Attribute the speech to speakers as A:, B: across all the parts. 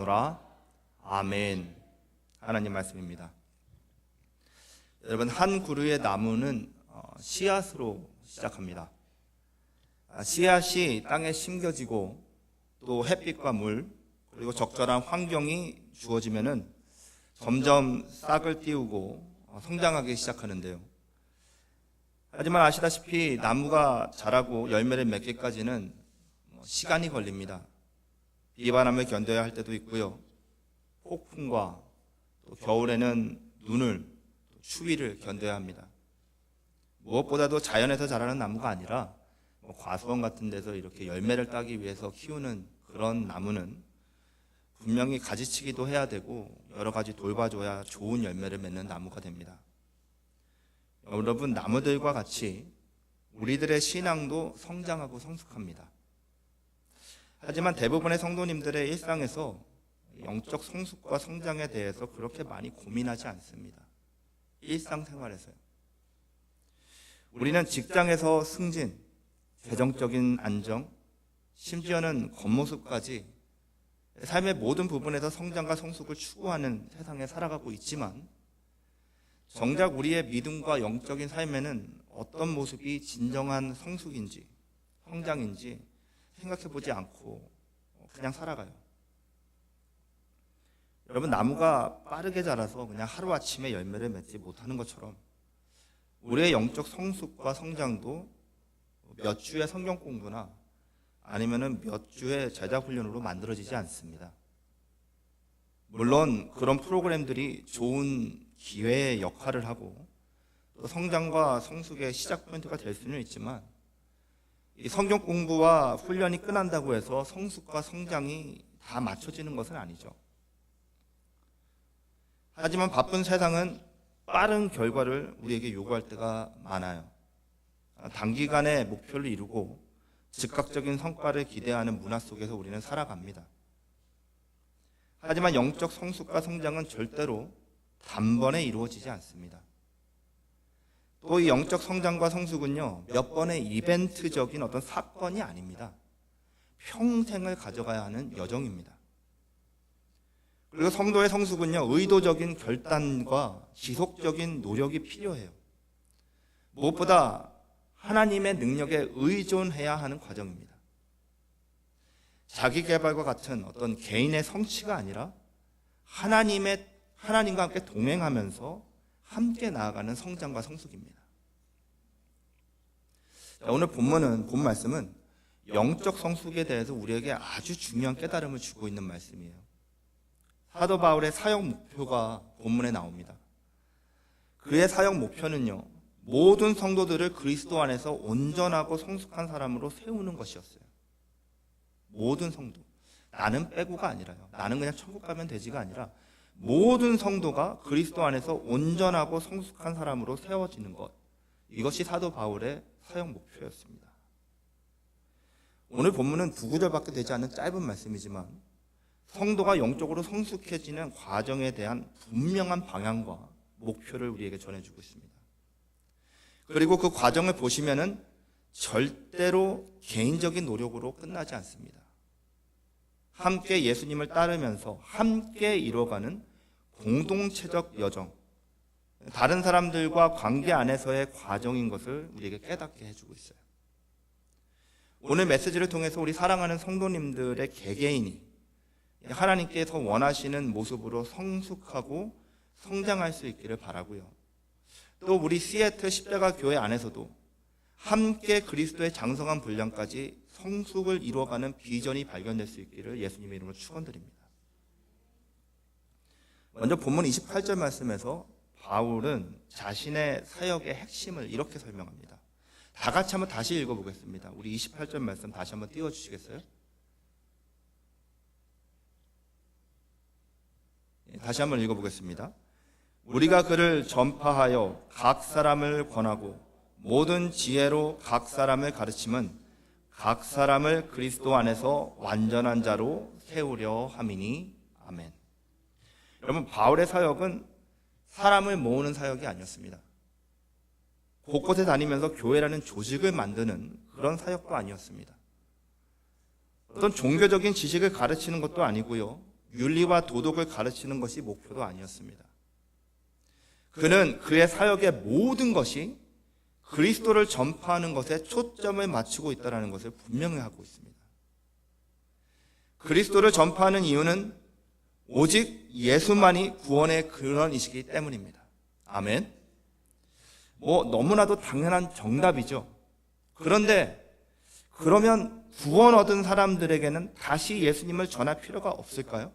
A: 노라. 아멘. 하나님 말씀입니다. 여러분, 한 그루의 나무는 씨앗으로 시작합니다. 씨앗이 땅에 심겨지고 또 햇빛과 물 그리고 적절한 환경이 주어지면은 점점 싹을 띄우고 성장하기 시작하는데요. 하지만 아시다시피 나무가 자라고 열매를 맺기까지는 시간이 걸립니다. 비바람을 견뎌야 할 때도 있고요. 폭풍과 또 겨울에는 눈을, 또 추위를 견뎌야 합니다. 무엇보다도 자연에서 자라는 나무가 아니라 과수원 같은 데서 이렇게 열매를 따기 위해서 키우는 그런 나무는 분명히 가지치기도 해야 되고 여러 가지 돌봐줘야 좋은 열매를 맺는 나무가 됩니다. 여러분, 나무들과 같이 우리들의 신앙도 성장하고 성숙합니다. 하지만 대부분의 성도님들의 일상에서 영적 성숙과 성장에 대해서 그렇게 많이 고민하지 않습니다. 일상생활에서요. 우리는 직장에서 승진, 재정적인 안정, 심지어는 겉모습까지 삶의 모든 부분에서 성장과 성숙을 추구하는 세상에 살아가고 있지만 정작 우리의 믿음과 영적인 삶에는 어떤 모습이 진정한 성숙인지 성장인지 생각해보지 않고 그냥 살아가요. 여러분, 나무가 빠르게 자라서 그냥 하루아침에 열매를 맺지 못하는 것처럼 우리의 영적 성숙과 성장도 몇 주의 성경 공부나 아니면은 몇 주의 제자 훈련으로 만들어지지 않습니다. 물론 그런 프로그램들이 좋은 기회의 역할을 하고 또 성장과 성숙의 시작 포인트가 될 수는 있지만 이 성경 공부와 훈련이 끝난다고 해서 성숙과 성장이 다 맞춰지는 것은 아니죠. 하지만 바쁜 세상은 빠른 결과를 우리에게 요구할 때가 많아요. 단기간에 목표를 이루고 즉각적인 성과를 기대하는 문화 속에서 우리는 살아갑니다. 하지만 영적 성숙과 성장은 절대로 단번에 이루어지지 않습니다. 또 이 영적 성장과 성숙은요, 몇 번의 이벤트적인 어떤 사건이 아닙니다. 평생을 가져가야 하는 여정입니다. 그리고 성도의 성숙은요, 의도적인 결단과 지속적인 노력이 필요해요. 무엇보다 하나님의 능력에 의존해야 하는 과정입니다. 자기 개발과 같은 어떤 개인의 성취가 아니라 하나님과 함께 동행하면서 함께 나아가는 성장과 성숙입니다. 오늘 본 말씀은 영적 성숙에 대해서 우리에게 아주 중요한 깨달음을 주고 있는 말씀이에요. 사도 바울의 사역 목표가 본문에 나옵니다. 그의 사역 목표는요, 모든 성도들을 그리스도 안에서 온전하고 성숙한 사람으로 세우는 것이었어요. 모든 성도, 나는 빼고가 아니라요. 나는 그냥 천국 가면 되지가 아니라 모든 성도가 그리스도 안에서 온전하고 성숙한 사람으로 세워지는 것, 이것이 사도 바울의 사역 목표였습니다. 오늘 본문은 2구절밖에 되지 않는 짧은 말씀이지만 성도가 영적으로 성숙해지는 과정에 대한 분명한 방향과 목표를 우리에게 전해주고 있습니다. 그리고 그 과정을 보시면은 절대로 개인적인 노력으로 끝나지 않습니다. 함께 예수님을 따르면서 함께 이뤄가는 공동체적 여정, 다른 사람들과 관계 안에서의 과정인 것을 우리에게 깨닫게 해주고 있어요. 오늘 메시지를 통해서 우리 사랑하는 성도님들의 개개인이 하나님께서 원하시는 모습으로 성숙하고 성장할 수 있기를 바라고요. 또 우리 시애틀 십자가 교회 안에서도 함께 그리스도의 장성한 분량까지 성숙을 이루어가는 비전이 발견될 수 있기를 예수님의 이름으로 축원드립니다. 먼저 본문 28절 말씀에서 바울은 자신의 사역의 핵심을 이렇게 설명합니다. 다 같이 한번 다시 읽어보겠습니다. 우리 28절 말씀 다시 한번 띄워주시겠어요? 다시 한번 읽어보겠습니다. 우리가 그를 전파하여 각 사람을 권하고 모든 지혜로 각 사람을 가르침은 각 사람을 그리스도 안에서 완전한 자로 세우려 함이니 아멘. 여러분, 바울의 사역은 사람을 모으는 사역이 아니었습니다. 곳곳에 다니면서 교회라는 조직을 만드는 그런 사역도 아니었습니다. 어떤 종교적인 지식을 가르치는 것도 아니고요. 윤리와 도덕을 가르치는 것이 목표도 아니었습니다. 그는 그의 사역의 모든 것이 그리스도를 전파하는 것에 초점을 맞추고 있다는 것을 분명히 하고 있습니다. 그리스도를 전파하는 이유는 오직 예수만이 구원의 근원이시기 때문입니다. 아멘. 너무나도 당연한 정답이죠. 그런데 그러면 구원 얻은 사람들에게는 다시 예수님을 전할 필요가 없을까요?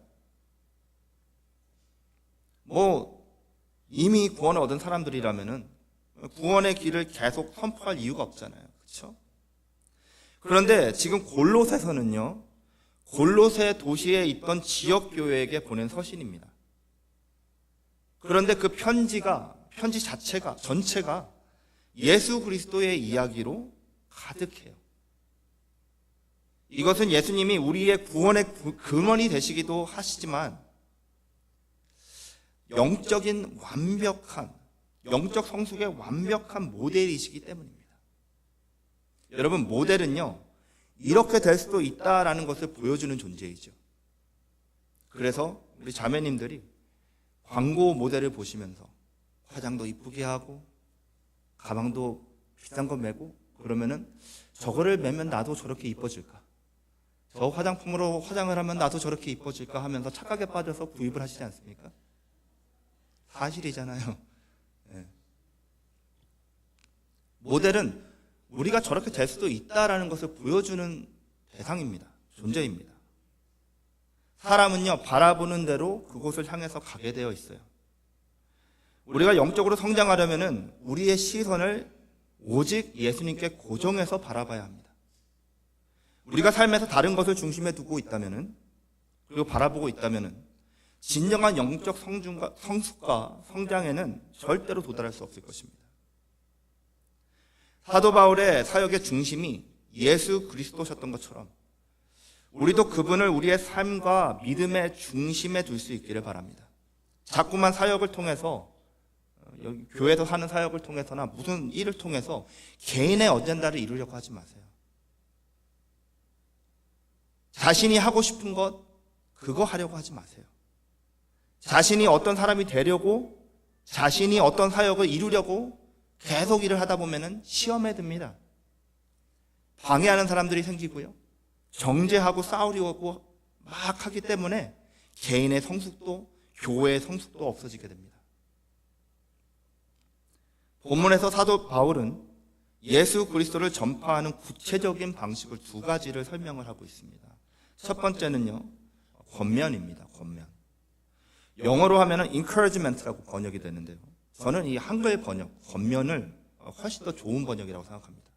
A: 이미 구원을 얻은 사람들이라면은 구원의 길을 계속 선포할 이유가 없잖아요. 그렇죠? 그런데 지금 골로새서는요, 골로새 도시에 있던 지역 교회에게 보낸 서신입니다. 그런데 그 편지 자체가 전체가 예수 그리스도의 이야기로 가득해요. 이것은 예수님이 우리의 구원의 근원이 되시기도 하시지만 영적 성숙의 완벽한 모델이시기 때문입니다. 여러분, 모델은요, 이렇게 될 수도 있다라는 것을 보여주는 존재이죠. 그래서 우리 자매님들이 광고 모델을 보시면서 화장도 이쁘게 하고 가방도 비싼 거 메고 그러면은 저거를 메면 나도 저렇게 이뻐질까? 저 화장품으로 화장을 하면 나도 저렇게 이뻐질까 하면서 착각에 빠져서 구입을 하시지 않습니까? 사실이잖아요. 네. 모델은 우리가 저렇게 될 수도 있다라는 것을 보여주는 대상입니다. 존재입니다. 사람은요, 바라보는 대로 그곳을 향해서 가게 되어 있어요. 우리가 영적으로 성장하려면은 우리의 시선을 오직 예수님께 고정해서 바라봐야 합니다. 우리가 삶에서 다른 것을 중심에 두고 있다면은, 그리고 바라보고 있다면은 진정한 영적 성숙과 성장에는 절대로 도달할 수 없을 것입니다. 사도 바울의 사역의 중심이 예수 그리스도셨던 것처럼 우리도 그분을 우리의 삶과 믿음의 중심에 둘 수 있기를 바랍니다. 자꾸만 사역을 통해서, 교회에서 하는 사역을 통해서나 무슨 일을 통해서 개인의 어젠다를 이루려고 하지 마세요. 자신이 하고 싶은 것, 그거 하려고 하지 마세요. 자신이 어떤 사람이 되려고, 자신이 어떤 사역을 이루려고 계속 일을 하다 보면은 시험에 듭니다. 방해하는 사람들이 생기고요, 정죄하고 싸우려고 막 하기 때문에 개인의 성숙도, 교회의 성숙도 없어지게 됩니다. 본문에서 사도 바울은 예수 그리스도를 전파하는 구체적인 방식을 두 가지를 설명을 하고 있습니다. 첫 번째는요, 권면입니다. 권면. 영어로 하면은 encouragement라고 번역이 되는데요, 저는 이 한글 번역, 권면을 훨씬 더 좋은 번역이라고 생각합니다.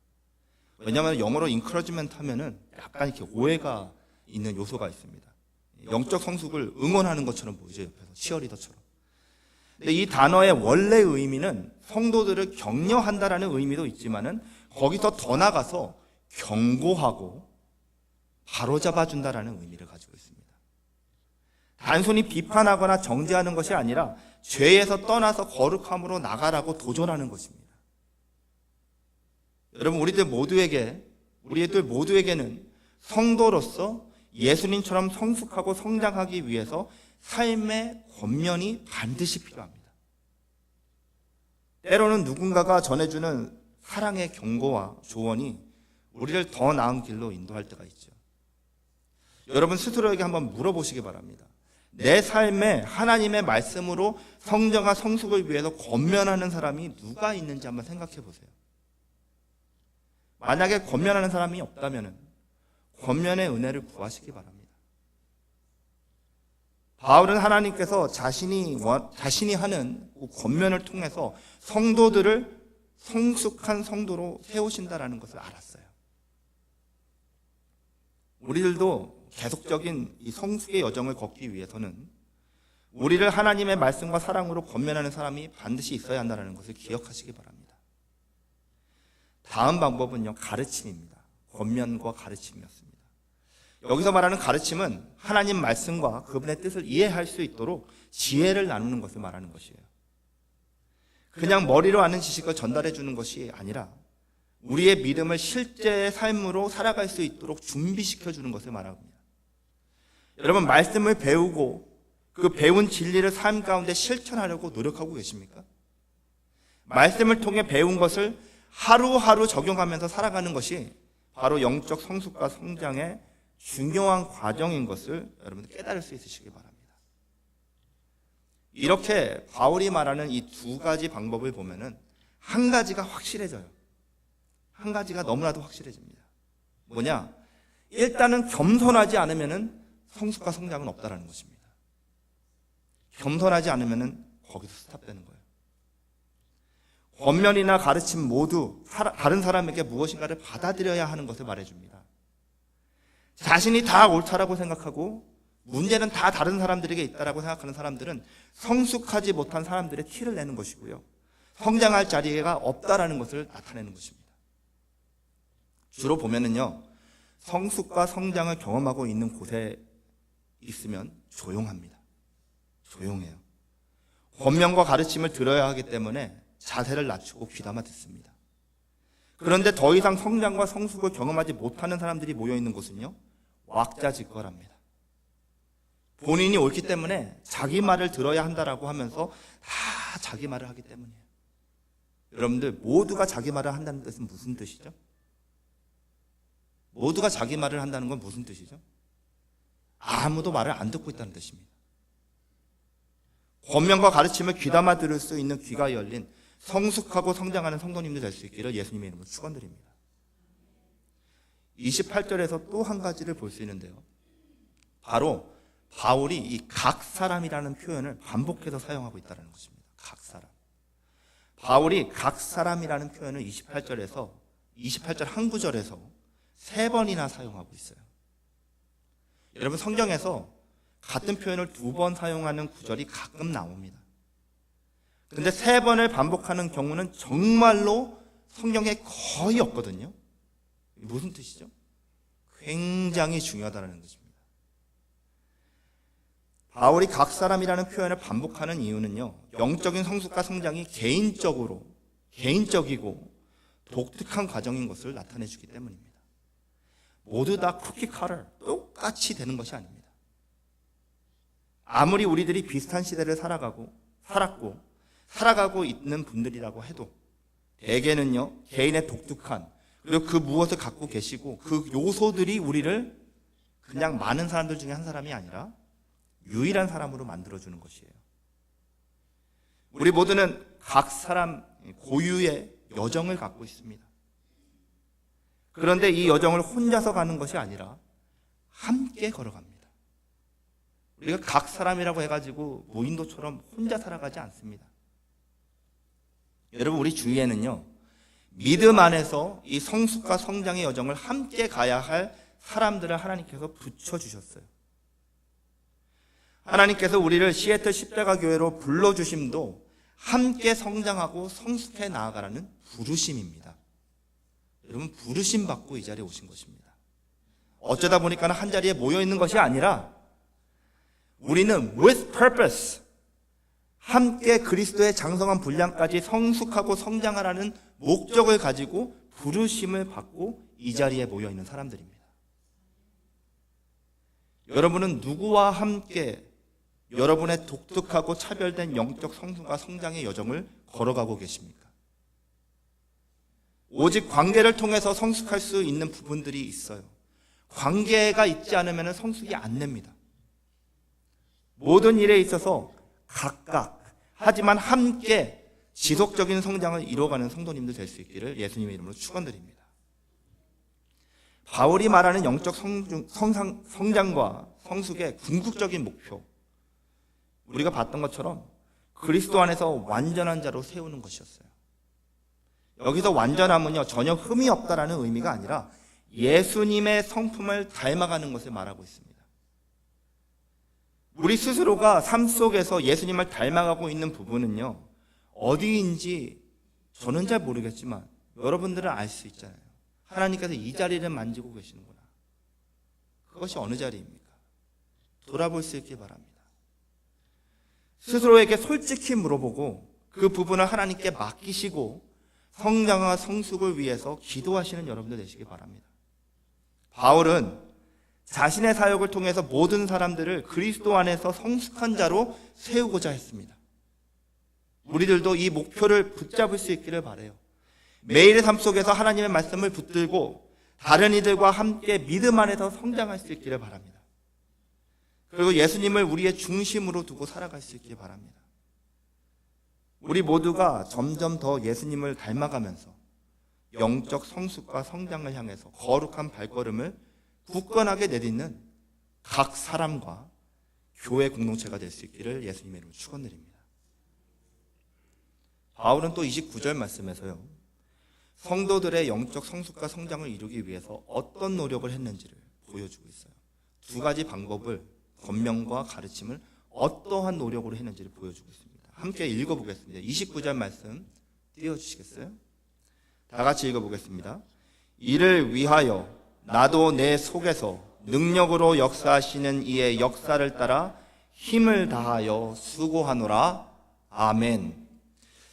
A: 왜냐하면 영어로 encouragement 하면은 약간 이렇게 오해가 있는 요소가 있습니다. 영적 성숙을 응원하는 것처럼 보이죠, 옆에서 치어리더처럼. 근데 이 단어의 원래 의미는 성도들을 격려한다라는 의미도 있지만은 거기서 더 나가서 경고하고 바로잡아준다라는 의미를 가지고 있습니다. 단순히 비판하거나 정죄하는 것이 아니라 죄에서 떠나서 거룩함으로 나가라고 도전하는 것입니다. 여러분, 우리들 모두에게는 성도로서 예수님처럼 성숙하고 성장하기 위해서 삶의 권면이 반드시 필요합니다. 때로는 누군가가 전해주는 사랑의 경고와 조언이 우리를 더 나은 길로 인도할 때가 있죠. 여러분 스스로에게 한번 물어보시기 바랍니다. 내 삶에 하나님의 말씀으로 성장과 성숙을 위해서 권면하는 사람이 누가 있는지 한번 생각해 보세요. 만약에 권면하는 사람이 없다면 권면의 은혜를 구하시기 바랍니다. 바울은 하나님께서 자신이 하는 권면을 통해서 성도들을 성숙한 성도로 세우신다라는 것을 알았어요. 우리들도 계속적인 이 성숙의 여정을 걷기 위해서는 우리를 하나님의 말씀과 사랑으로 권면하는 사람이 반드시 있어야 한다는 것을 기억하시기 바랍니다. 다음 방법은요, 가르침입니다. 권면과 가르침이었습니다. 여기서 말하는 가르침은 하나님 말씀과 그분의 뜻을 이해할 수 있도록 지혜를 나누는 것을 말하는 것이에요. 그냥 머리로 아는 지식을 전달해 주는 것이 아니라 우리의 믿음을 실제의 삶으로 살아갈 수 있도록 준비시켜 주는 것을 말합니다. 여러분, 말씀을 배우고 그 배운 진리를 삶 가운데 실천하려고 노력하고 계십니까? 말씀을 통해 배운 것을 하루하루 적용하면서 살아가는 것이 바로 영적 성숙과 성장의 중요한 과정인 것을 여러분들 깨달을 수 있으시기 바랍니다. 이렇게 바울이 말하는 이 두 가지 방법을 보면은 한 가지가 확실해져요. 한 가지가 너무나도 확실해집니다. 뭐냐? 일단은 겸손하지 않으면은 성숙과 성장은 없다라는 것입니다. 겸손하지 않으면은 거기서 스탑되는 거예요. 권면이나 가르침 모두 다른 사람에게 무엇인가를 받아들여야 하는 것을 말해줍니다. 자신이 다 옳다라고 생각하고 문제는 다 다른 사람들에게 있다라고 생각하는 사람들은 성숙하지 못한 사람들의 티를 내는 것이고요. 성장할 자리가 없다라는 것을 나타내는 것입니다. 주로 보면은요, 성숙과 성장을 경험하고 있는 곳에 있으면 조용합니다. 조용해요. 권면과 가르침을 들어야 하기 때문에 자세를 낮추고 귀담아 듣습니다. 그런데 더 이상 성장과 성숙을 경험하지 못하는 사람들이 모여있는 곳은요, 왁자지껄합니다. 본인이 옳기 때문에 자기 말을 들어야 한다라고 하면서 다 자기 말을 하기 때문이에요. 여러분들, 모두가 자기 말을 한다는 뜻은 무슨 뜻이죠? 모두가 자기 말을 한다는 건 무슨 뜻이죠? 아무도 말을 안 듣고 있다는 뜻입니다. 권면과 가르침을 귀담아 들을 수 있는 귀가 열린 성숙하고 성장하는 성도님들 될 수 있기를 예수님의 이름으로 축원드립니다. 28절에서 또 한 가지를 볼 수 있는데요. 바로 바울이 이 각 사람이라는 표현을 반복해서 사용하고 있다는 것입니다. 각 사람. 바울이 각 사람이라는 표현을 28절 한 구절에서 3번이나 사용하고 있어요. 여러분, 성경에서 같은 표현을 2번 사용하는 구절이 가끔 나옵니다. 근데 3번을 반복하는 경우는 정말로 성경에 거의 없거든요. 무슨 뜻이죠? 굉장히 중요하다는 것입니다. 바울이 각 사람이라는 표현을 반복하는 이유는요, 영적인 성숙과 성장이 개인적이고 독특한 과정인 것을 나타내 주기 때문입니다. 모두 다 쿠키카를 똑같이 되는 것이 아닙니다. 아무리 우리들이 비슷한 시대를 살아가고 있는 분들이라고 해도 대개는요, 개인의 독특한, 그리고 그 무엇을 갖고 계시고 그 요소들이 우리를 그냥 많은 사람들 중에 한 사람이 아니라 유일한 사람으로 만들어주는 것이에요. 우리 모두는 각 사람 고유의 여정을 갖고 있습니다. 그런데 이 여정을 혼자서 가는 것이 아니라 함께 걸어갑니다. 우리가 각 사람이라고 해가지고 무인도처럼 혼자 살아가지 않습니다. 여러분, 우리 주위에는요, 믿음 안에서 이 성숙과 성장의 여정을 함께 가야 할 사람들을 하나님께서 붙여주셨어요. 하나님께서 우리를 시애틀 십자가 교회로 불러주심도 함께 성장하고 성숙해 나아가라는 부르심입니다. 여러분, 부르심 받고 이 자리에 오신 것입니다. 어쩌다 보니까 한 자리에 모여 있는 것이 아니라 우리는 with purpose, 함께 그리스도의 장성한 분량까지 성숙하고 성장하라는 목적을 가지고 부르심을 받고 이 자리에 모여 있는 사람들입니다. 여러분은 누구와 함께 여러분의 독특하고 차별된 영적 성숙과 성장의 여정을 걸어가고 계십니까? 오직 관계를 통해서 성숙할 수 있는 부분들이 있어요. 관계가 있지 않으면 성숙이 안 됩니다. 모든 일에 있어서 각각, 하지만 함께 지속적인 성장을 이루어가는 성도님들 될 수 있기를 예수님의 이름으로 축원드립니다. 바울이 말하는 영적 성장과 성숙의 궁극적인 목표, 우리가 봤던 것처럼 그리스도 안에서 완전한 자로 세우는 것이었어요. 여기서 완전함은요, 전혀 흠이 없다라는 의미가 아니라 예수님의 성품을 닮아가는 것을 말하고 있습니다. 우리 스스로가 삶 속에서 예수님을 닮아가고 있는 부분은요, 어디인지 저는 잘 모르겠지만 여러분들은 알 수 있잖아요. 하나님께서 이 자리를 만지고 계시는구나. 그것이 어느 자리입니까? 돌아볼 수 있길 바랍니다. 스스로에게 솔직히 물어보고 그 부분을 하나님께 맡기시고 성장과 성숙을 위해서 기도하시는 여러분들 되시기 바랍니다. 바울은 자신의 사역을 통해서 모든 사람들을 그리스도 안에서 성숙한 자로 세우고자 했습니다. 우리들도 이 목표를 붙잡을 수 있기를 바라요. 매일의 삶 속에서 하나님의 말씀을 붙들고 다른 이들과 함께 믿음 안에서 성장할 수 있기를 바랍니다. 그리고 예수님을 우리의 중심으로 두고 살아갈 수 있기를 바랍니다. 우리 모두가 점점 더 예수님을 닮아가면서 영적 성숙과 성장을 향해서 거룩한 발걸음을 굳건하게 내딛는 각 사람과 교회 공동체가 될 수 있기를 예수님의 이름으로 축원드립니다. 바울은 또 29절 말씀에서요, 성도들의 영적 성숙과 성장을 이루기 위해서 어떤 노력을 했는지를 보여주고 있어요. 두 가지 방법을, 권면과 가르침을 어떠한 노력으로 했는지를 보여주고 있습니다. 함께 읽어보겠습니다. 29절 말씀 띄워주시겠어요? 다 같이 읽어보겠습니다. 이를 위하여 나도 내 속에서 능력으로 역사하시는 이의 역사를 따라 힘을 다하여 수고하노라. 아멘.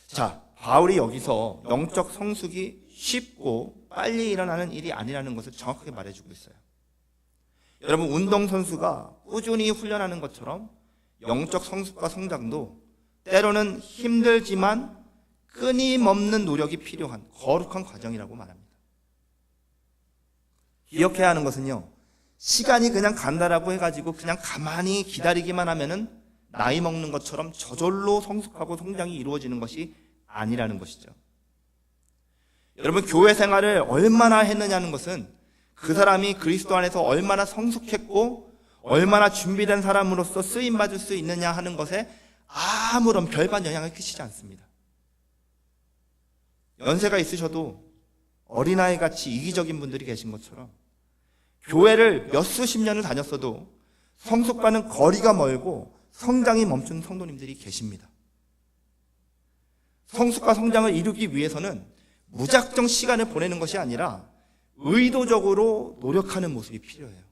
A: 자, 바울이 여기서 영적 성숙이 쉽고 빨리 일어나는 일이 아니라는 것을 정확하게 말해주고 있어요. 여러분, 운동선수가 꾸준히 훈련하는 것처럼 영적 성숙과 성장도 때로는 힘들지만 끊임없는 노력이 필요한 거룩한 과정이라고 말합니다. 기억해야 하는 것은요, 시간이 그냥 간다라고 해가지고 그냥 가만히 기다리기만 하면은 나이 먹는 것처럼 저절로 성숙하고 성장이 이루어지는 것이 아니라는 것이죠. 여러분, 교회 생활을 얼마나 했느냐는 것은 그 사람이 그리스도 안에서 얼마나 성숙했고 얼마나 준비된 사람으로서 쓰임받을 수 있느냐 하는 것에 아무런 별반 영향을 끼치지 않습니다. 연세가 있으셔도 어린아이같이 이기적인 분들이 계신 것처럼 교회를 몇 수십 년을 다녔어도 성숙과는 거리가 멀고 성장이 멈춘 성도님들이 계십니다. 성숙과 성장을 이루기 위해서는 무작정 시간을 보내는 것이 아니라 의도적으로 노력하는 모습이 필요해요.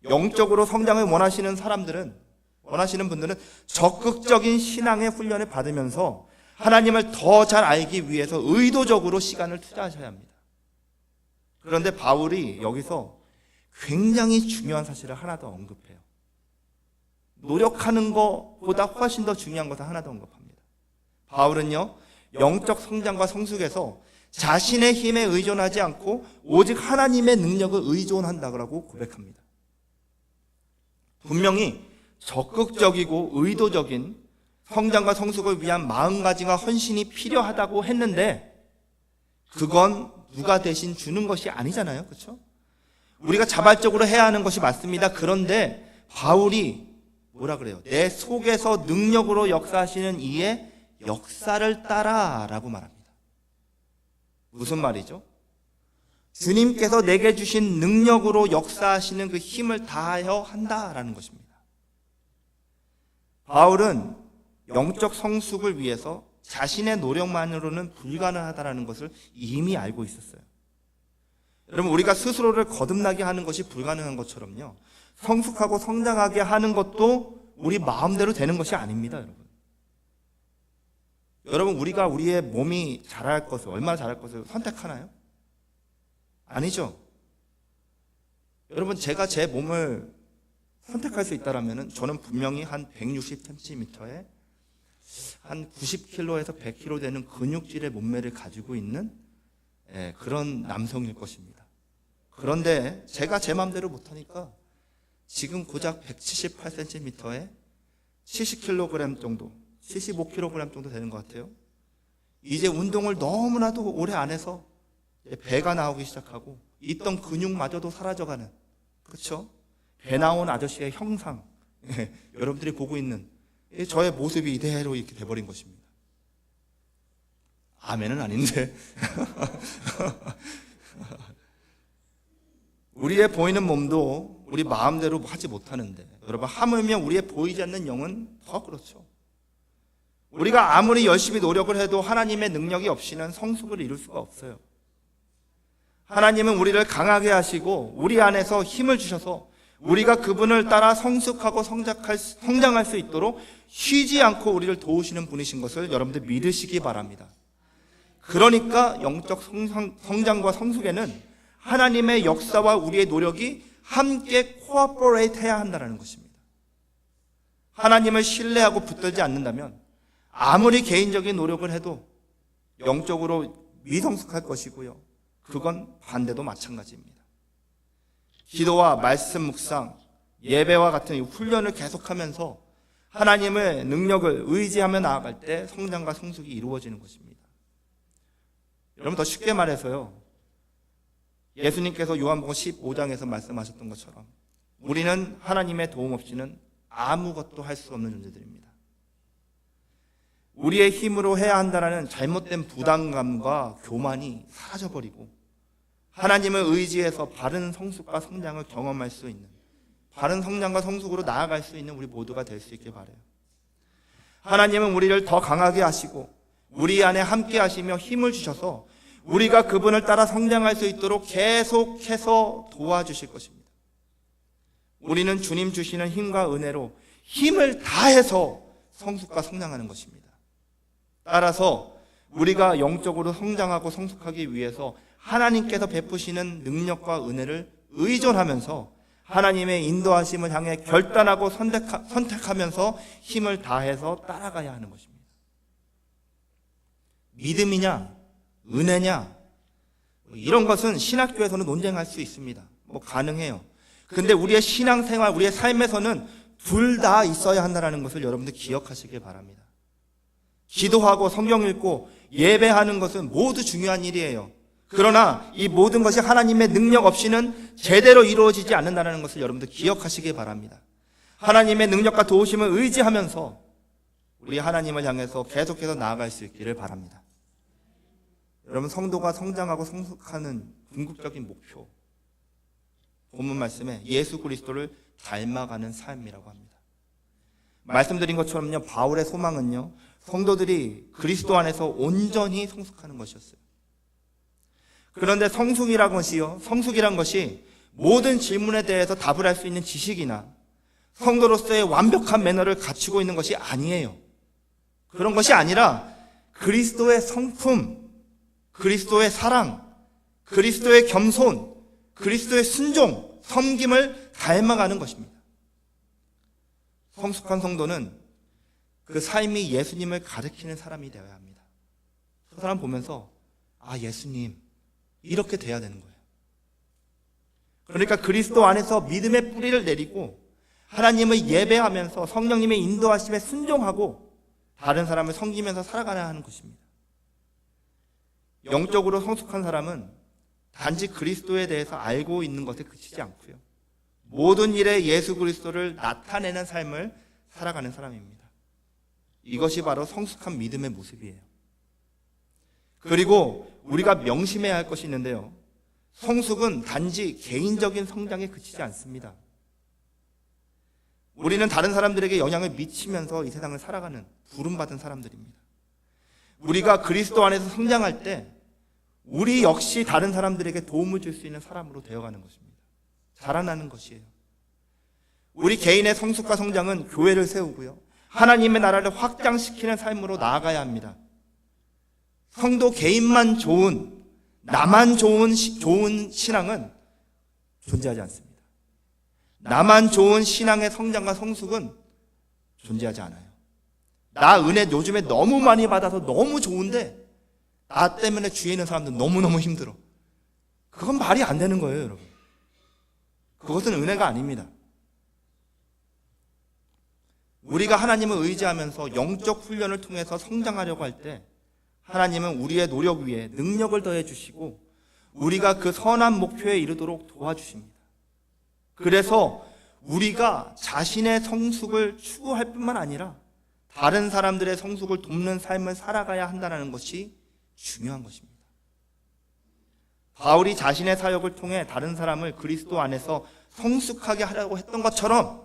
A: 영적으로 성장을 원하시는 분들은 적극적인 신앙의 훈련을 받으면서 하나님을 더 잘 알기 위해서 의도적으로 시간을 투자하셔야 합니다. 그런데 바울이 여기서 굉장히 중요한 사실을 하나 더 언급해요. 노력하는 것보다 훨씬 더 중요한 것을 하나 더 언급합니다. 바울은요, 영적 성장과 성숙에서 자신의 힘에 의존하지 않고 오직 하나님의 능력을 의존한다고 고백합니다. 분명히 적극적이고 의도적인 성장과 성숙을 위한 마음가짐과 헌신이 필요하다고 했는데 그건 누가 대신 주는 것이 아니잖아요. 그렇죠? 우리가 자발적으로 해야 하는 것이 맞습니다. 그런데 바울이 뭐라 그래요? 내 속에서 능력으로 역사하시는 이의 역사를 따라라고 말합니다. 무슨 말이죠? 주님께서 내게 주신 능력으로 역사하시는 그 힘을 다하여 한다라는 것입니다. 바울은 영적 성숙을 위해서 자신의 노력만으로는 불가능하다는 것을 이미 알고 있었어요. 여러분, 우리가 스스로를 거듭나게 하는 것이 불가능한 것처럼요, 성숙하고 성장하게 하는 것도 우리 마음대로 되는 것이 아닙니다. 여러분, 우리가 우리의 몸이 자랄 것을, 얼마나 자랄 것을 선택하나요? 아니죠. 여러분, 제가 제 몸을 선택할 수 있다면 저는 분명히 한 160cm에 한 90kg에서 100kg 되는 근육질의 몸매를 가지고 있는 그런 남성일 것입니다. 그런데 제가 제 마음대로 못하니까 지금 고작 178cm에 70kg 정도, 75kg 정도 되는 것 같아요. 이제 운동을 너무나도 오래 안 해서 배가 나오기 시작하고 있던 근육마저도 사라져가는, 그렇죠? 배 나온 아저씨의 형상, 여러분들이 보고 있는 저의 모습이 이대로 이렇게 돼버린 것입니다. 아멘은 아닌데. 우리의 보이는 몸도 우리 마음대로 하지 못하는데, 여러분, 하물며 우리의 보이지 않는 영은 더 그렇죠. 우리가 아무리 열심히 노력을 해도 하나님의 능력이 없이는 성숙을 이룰 수가 없어요. 하나님은 우리를 강하게 하시고 우리 안에서 힘을 주셔서 우리가 그분을 따라 성숙하고 성장할 수 있도록 쉬지 않고 우리를 도우시는 분이신 것을 여러분들 믿으시기 바랍니다. 그러니까 영적 성장과 성숙에는 하나님의 역사와 우리의 노력이 함께 코어포레이트 해야 한다는 것입니다. 하나님을 신뢰하고 붙들지 않는다면 아무리 개인적인 노력을 해도 영적으로 미성숙할 것이고요. 그건 반대도 마찬가지입니다. 기도와 말씀 묵상, 예배와 같은 훈련을 계속하면서 하나님의 능력을 의지하며 나아갈 때 성장과 성숙이 이루어지는 것입니다. 여러분, 더 쉽게 말해서요, 예수님께서 요한복음 15장에서 말씀하셨던 것처럼 우리는 하나님의 도움 없이는 아무것도 할 수 없는 존재들입니다. 우리의 힘으로 해야 한다는 잘못된 부담감과 교만이 사라져버리고 하나님을 의지해서 바른 성숙과 성장을 경험할 수 있는, 바른 성장과 성숙으로 나아갈 수 있는 우리 모두가 될 수 있길 바라요. 하나님은 우리를 더 강하게 하시고 우리 안에 함께 하시며 힘을 주셔서 우리가 그분을 따라 성장할 수 있도록 계속해서 도와주실 것입니다. 우리는 주님 주시는 힘과 은혜로 힘을 다해서 성숙과 성장하는 것입니다. 따라서 우리가 영적으로 성장하고 성숙하기 위해서 하나님께서 베푸시는 능력과 은혜를 의존하면서 하나님의 인도하심을 향해 결단하고 선택하면서 힘을 다해서 따라가야 하는 것입니다. 믿음이냐 은혜냐 이런 것은 신학교에서는 논쟁할 수 있습니다. 가능해요. 근데 우리의 신앙생활, 우리의 삶에서는 둘 다 있어야 한다는 것을 여러분들 기억하시길 바랍니다. 기도하고 성경 읽고 예배하는 것은 모두 중요한 일이에요. 그러나 이 모든 것이 하나님의 능력 없이는 제대로 이루어지지 않는다는 것을 여러분들 기억하시길 바랍니다. 하나님의 능력과 도우심을 의지하면서 우리 하나님을 향해서 계속해서 나아갈 수 있기를 바랍니다. 여러분, 성도가 성장하고 성숙하는 궁극적인 목표, 본문 말씀에 예수 그리스도를 닮아가는 삶이라고 합니다. 말씀드린 것처럼요, 바울의 소망은요, 성도들이 그리스도 안에서 온전히 성숙하는 것이었어요. 그런데 성숙이란 것이 모든 질문에 대해서 답을 할 수 있는 지식이나 성도로서의 완벽한 매너를 갖추고 있는 것이 아니에요. 그런 것이 아니라 그리스도의 성품, 그리스도의 사랑, 그리스도의 겸손, 그리스도의 순종, 섬김을 닮아가는 것입니다. 성숙한 성도는 그 삶이 예수님을 가리키는 사람이 되어야 합니다. 그 사람 보면서 예수님 이렇게 돼야 되는 거예요. 그러니까 그리스도 안에서 믿음의 뿌리를 내리고 하나님을 예배하면서 성령님의 인도하심에 순종하고 다른 사람을 섬기면서 살아가야 하는 것입니다. 영적으로 성숙한 사람은 단지 그리스도에 대해서 알고 있는 것에 그치지 않고요, 모든 일에 예수 그리스도를 나타내는 삶을 살아가는 사람입니다. 이것이 바로 성숙한 믿음의 모습이에요. 그리고 우리가 명심해야 할 것이 있는데요, 성숙은 단지 개인적인 성장에 그치지 않습니다. 우리는 다른 사람들에게 영향을 미치면서 이 세상을 살아가는 부름받은 사람들입니다. 우리가 그리스도 안에서 성장할 때 우리 역시 다른 사람들에게 도움을 줄 수 있는 사람으로 되어가는 것입니다. 자라나는 것이에요. 우리 개인의 성숙과 성장은 교회를 세우고요, 하나님의 나라를 확장시키는 삶으로 나아가야 합니다. 성도 개인만 좋은, 나만 좋은 신앙은 존재하지 않습니다. 나만 좋은 신앙의 성장과 성숙은 존재하지 않아요. 나 은혜 요즘에 너무 많이 받아서 너무 좋은데 나 때문에 주위에 있는 사람들 너무너무 힘들어. 그건 말이 안 되는 거예요, 여러분. 그것은 은혜가 아닙니다. 우리가 하나님을 의지하면서 영적 훈련을 통해서 성장하려고 할 때 하나님은 우리의 노력 위에 능력을 더해 주시고 우리가 그 선한 목표에 이르도록 도와주십니다. 그래서 우리가 자신의 성숙을 추구할 뿐만 아니라 다른 사람들의 성숙을 돕는 삶을 살아가야 한다는 것이 중요한 것입니다. 바울이 자신의 사역을 통해 다른 사람을 그리스도 안에서 성숙하게 하려고 했던 것처럼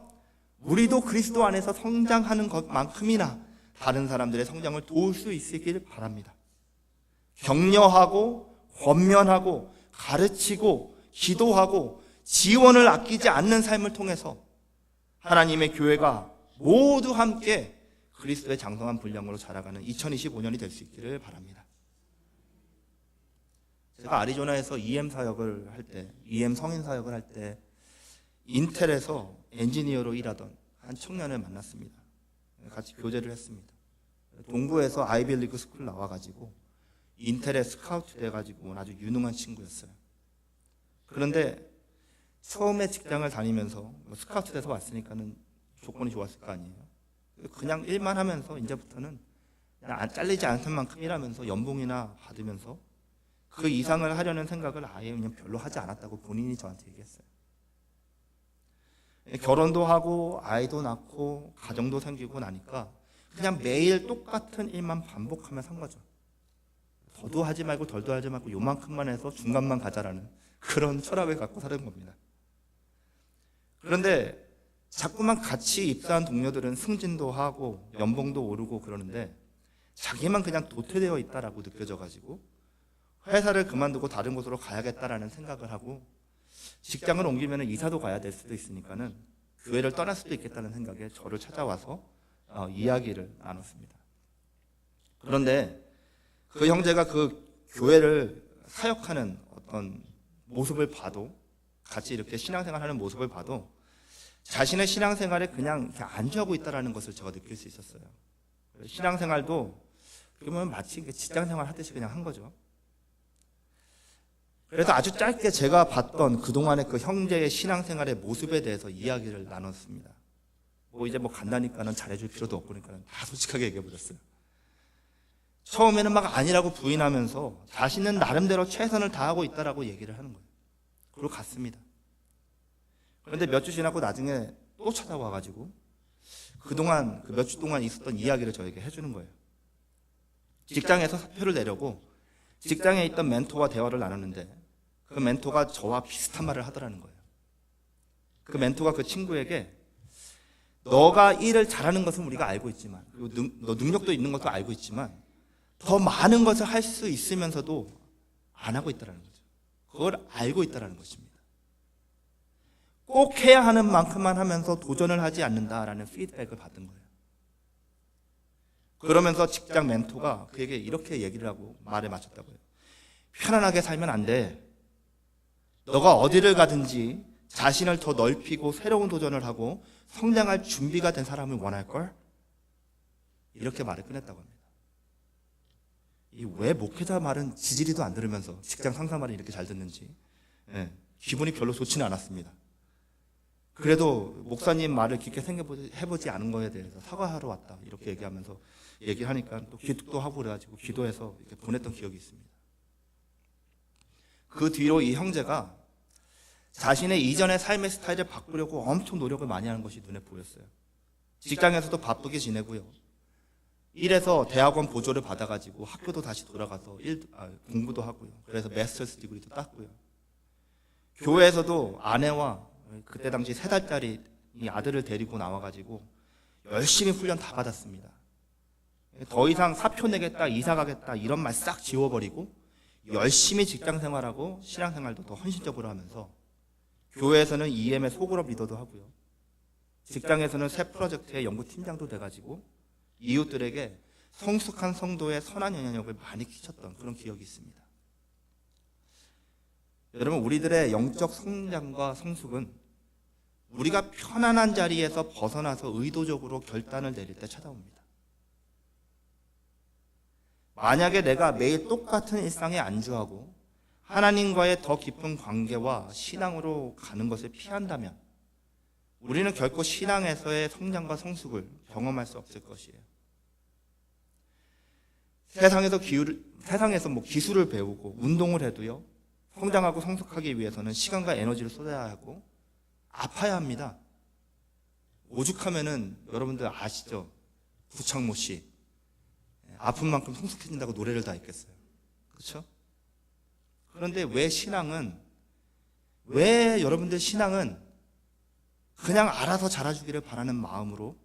A: 우리도 그리스도 안에서 성장하는 것만큼이나 다른 사람들의 성장을 도울 수 있기를 바랍니다. 격려하고 권면하고 가르치고 기도하고 지원을 아끼지 않는 삶을 통해서 하나님의 교회가 모두 함께 그리스도의 장성한 분량으로 자라가는 2025년이 될 수 있기를 바랍니다. 제가 아리조나에서 EM 사역을 할 때, EM 성인 사역을 할 때 인텔에서 엔지니어로 일하던 한 청년을 만났습니다. 같이 교제를 했습니다. 동부에서 아이비리그 스쿨 나와가지고 인텔에 스카우트 돼가지고 아주 유능한 친구였어요. 그런데 처음에 직장을 다니면서 스카우트 돼서 왔으니까는 조건이 좋았을 거 아니에요. 그냥 일만 하면서 이제부터는 그냥 잘리지 않을 만큼 일하면서 연봉이나 받으면서 그 이상을 하려는 생각을 아예 그냥 별로 하지 않았다고 본인이 저한테 얘기했어요. 결혼도 하고 아이도 낳고 가정도 생기고 나니까 그냥 매일 똑같은 일만 반복하며 산 거죠. 더도 하지 말고 덜도 하지 말고 요만큼만 해서 중간만 가자라는 그런 철학을 갖고 사는 겁니다. 그런데 자꾸만 같이 입사한 동료들은 승진도 하고 연봉도 오르고 그러는데 자기만 그냥 도태되어 있다라고 느껴져가지고 회사를 그만두고 다른 곳으로 가야겠다라는 생각을 하고 직장을 옮기면 이사도 가야 될 수도 있으니까는 교회를 떠날 수도 있겠다는 생각에 저를 찾아와서 이야기를 나눴습니다. 그런데 그 형제가 그 교회를 사역하는 어떤 모습을 봐도 같이 이렇게 신앙생활하는 모습을 봐도 자신의 신앙생활에 그냥 안주하고 있다는 것을 제가 느낄 수 있었어요. 신앙생활도 그러면 마치 직장생활 하듯이 그냥 한 거죠. 그래서 아주 짧게 제가 봤던 그동안의 그 형제의 신앙생활의 모습에 대해서 이야기를 나눴습니다. 이제 간다니까는 잘해줄 필요도 없고 그러니까 다 솔직하게 얘기해버렸어요. 처음에는 막 아니라고 부인하면서 자신은 나름대로 최선을 다하고 있다라고 얘기를 하는 거예요. 그리고 갔습니다. 그런데 몇 주 지나고 나중에 또 찾아와가지고 그동안 그 몇 주 동안 있었던 이야기를 저에게 해주는 거예요. 직장에서 사표를 내려고 직장에 있던 멘토와 대화를 나눴는데 그 멘토가 저와 비슷한 말을 하더라는 거예요. 그 멘토가 그 친구에게 너가 일을 잘하는 것은 우리가 알고 있지만 그리고 너 능력도 있는 것도 알고 있지만 더 많은 것을 할 수 있으면서도 안 하고 있다는 거죠. 그걸 알고 있다는 것입니다. 꼭 해야 하는 만큼만 하면서 도전을 하지 않는다라는 피드백을 받은 거예요. 그러면서 직장 멘토가 그에게 이렇게 얘기를 하고 말에 맞췄다고요. 편안하게 살면 안 돼. 너가 어디를 가든지 자신을 더 넓히고 새로운 도전을 하고 성장할 준비가 된 사람을 원할걸? 이렇게 말을 꺼냈다고 합니다. 왜 목회자 말은 지지리도 안 들으면서 직장 상사 말은 이렇게 잘 듣는지 기분이 별로 좋지는 않았습니다. 그래도 목사님 말을 깊게 생각해보지 않은 거에 대해서 사과하러 왔다 이렇게 얘기하면서 얘기를 하니까 또 기도도 하고 그래가지고 기도해서 이렇게 보냈던 기억이 있습니다. 그 뒤로 이 형제가 자신의 이전의 삶의 스타일을 바꾸려고 엄청 노력을 많이 하는 것이 눈에 보였어요. 직장에서도 바쁘게 지내고요. 일에서 대학원 보조를 받아가지고 학교도 다시 돌아가서 공부도 하고요. 그래서 마스터스 디그리도 땄고요. 교회에서도 아내와 그때 당시 3달짜리 이 아들을 데리고 나와가지고 열심히 훈련 다 받았습니다. 더 이상 사표 내겠다, 이사 가겠다 이런 말 싹 지워버리고 열심히 직장 생활하고 신앙 생활도 더 헌신적으로 하면서 교회에서는 EM의 소그룹 리더도 하고요. 직장에서는 새 프로젝트의 연구팀장도 돼가지고 이웃들에게 성숙한 성도의 선한 영향력을 많이 끼쳤던 그런 기억이 있습니다. 여러분, 우리들의 영적 성장과 성숙은 우리가 편안한 자리에서 벗어나서 의도적으로 결단을 내릴 때 찾아옵니다. 만약에 내가 매일 똑같은 일상에 안주하고 하나님과의 더 깊은 관계와 신앙으로 가는 것을 피한다면 우리는 결코 신앙에서의 성장과 성숙을 경험할 수 없을 것이에요. 세상에서 기술을 배우고 운동을 해도요, 성장하고 성숙하기 위해서는 시간과 에너지를 쏟아야 하고 아파야 합니다. 오죽하면은 여러분들 아시죠? 구창모 씨 아픈 만큼 성숙해진다고 노래를 다 했겠어요. 그렇죠? 그런데 왜 여러분들 신앙은 그냥 알아서 자라주기를 바라는 마음으로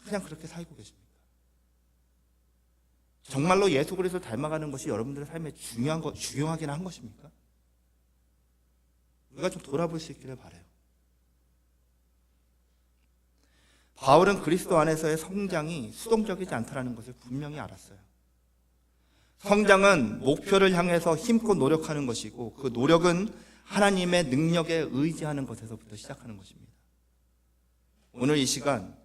A: 그냥 그렇게 살고 계십니까? 정말로 예수 그리스도를 닮아가는 것이 여러분들의 삶에 중요하긴 한 것입니까? 우리가 좀 돌아볼 수 있기를 바라요. 바울은 그리스도 안에서의 성장이 수동적이지 않다는 것을 분명히 알았어요. 성장은 목표를 향해서 힘껏 노력하는 것이고 그 노력은 하나님의 능력에 의지하는 것에서부터 시작하는 것입니다. 오늘 이 시간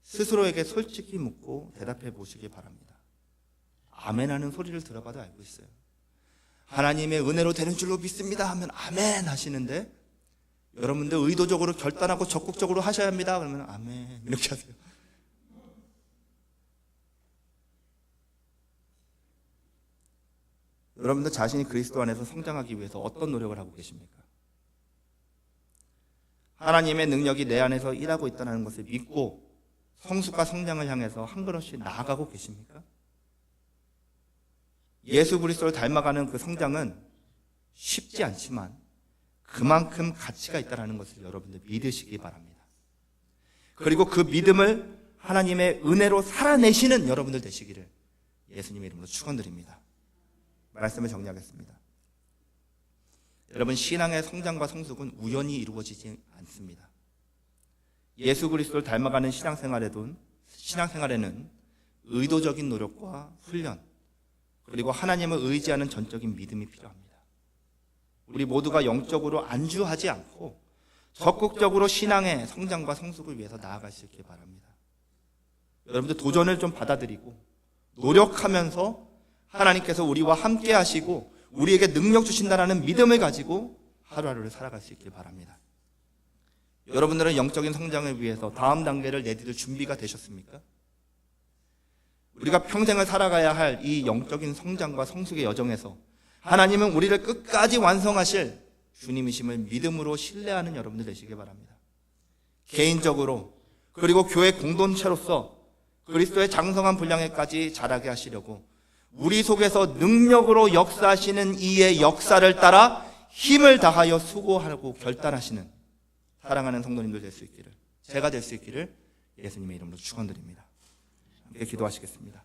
A: 스스로에게 솔직히 묻고 대답해 보시기 바랍니다. 아멘 하는 소리를 들어봐도 알고 있어요. 하나님의 은혜로 되는 줄로 믿습니다 하면 아멘 하시는데, 여러분들 의도적으로 결단하고 적극적으로 하셔야 합니다 그러면 아멘 이렇게 하세요. 여러분들 자신이 그리스도 안에서 성장하기 위해서 어떤 노력을 하고 계십니까? 하나님의 능력이 내 안에서 일하고 있다는 것을 믿고 성숙과 성장을 향해서 한 걸음씩 나아가고 계십니까? 예수 그리스도를 닮아가는 그 성장은 쉽지 않지만 그만큼 가치가 있다는 것을 여러분들 믿으시기 바랍니다. 그리고 그 믿음을 하나님의 은혜로 살아내시는 여러분들 되시기를 예수님의 이름으로 축원드립니다. 말씀을 정리하겠습니다. 여러분, 신앙의 성장과 성숙은 우연히 이루어지지 않습니다. 예수 그리스도를 닮아가는 신앙생활에는 의도적인 노력과 훈련, 그리고 하나님을 의지하는 전적인 믿음이 필요합니다. 우리 모두가 영적으로 안주하지 않고 적극적으로 신앙의 성장과 성숙을 위해서 나아갈 수 있길 바랍니다. 여러분들 도전을 좀 받아들이고 노력하면서 하나님께서 우리와 함께 하시고 우리에게 능력 주신다는 믿음을 가지고 하루하루를 살아갈 수 있길 바랍니다. 여러분들은 영적인 성장을 위해서 다음 단계를 내디딜 준비가 되셨습니까? 우리가 평생을 살아가야 할 이 영적인 성장과 성숙의 여정에서 하나님은 우리를 끝까지 완성하실 주님이심을 믿음으로 신뢰하는 여러분들 되시길 바랍니다. 개인적으로 그리고 교회 공동체로서 그리스도의 장성한 분량에까지 자라게 하시려고 우리 속에서 능력으로 역사하시는 이의 역사를 따라 힘을 다하여 수고하고 결단하시는 사랑하는 성도님들 될 수 있기를, 제가 될 수 있기를 예수님의 이름으로 축원드립니다. 함께 기도하시겠습니다.